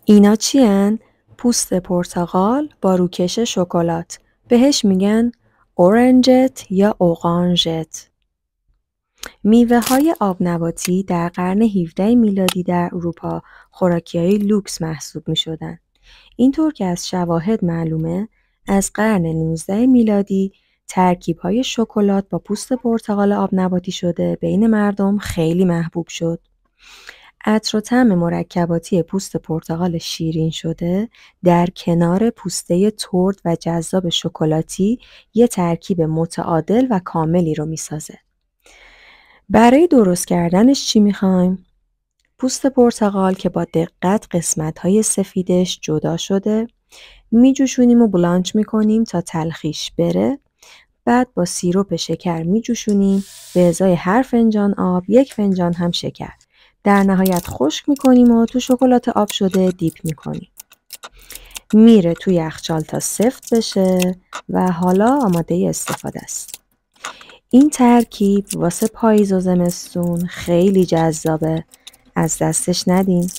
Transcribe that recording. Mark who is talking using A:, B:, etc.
A: اینا چی‌ان؟ پوست پرتقال با روکش شکلات. بهش میگن اورنجت یا اوغانژت. میوه‌های آبنباتی در قرن 17 میلادی در اروپا خوراکی‌های لوکس محسوب می‌شدن. اینطور که از شواهد معلومه، از قرن 19 میلادی ترکیب‌های شکلات با پوست پرتقال آبنباتی شده بین مردم خیلی محبوب شد. عطر و طعم مرکباتی پوست پرتقال شیرین شده در کنار پوسته ترد و جذاب شکلاتی یه ترکیب متعادل و کاملی رو میسازه. برای درست کردنش چی میخوایم؟ پوست پرتقال که با دقت قسمت‌های سفیدش جدا شده میجوشونیم و بلانچ میکنیم تا تلخیش بره. بعد با سیرپ شکر میجوشونیم، به ازای هر فنجان آب 1 فنجان هم شکر. در نهایت خشک میکنیم و تو شکلات آب شده دیپ میکنیم. میره توی یخچال تا سفت بشه و حالا آماده استفاده است. این ترکیب واسه پاییز و زمستون خیلی جذابه. از دستش ندین.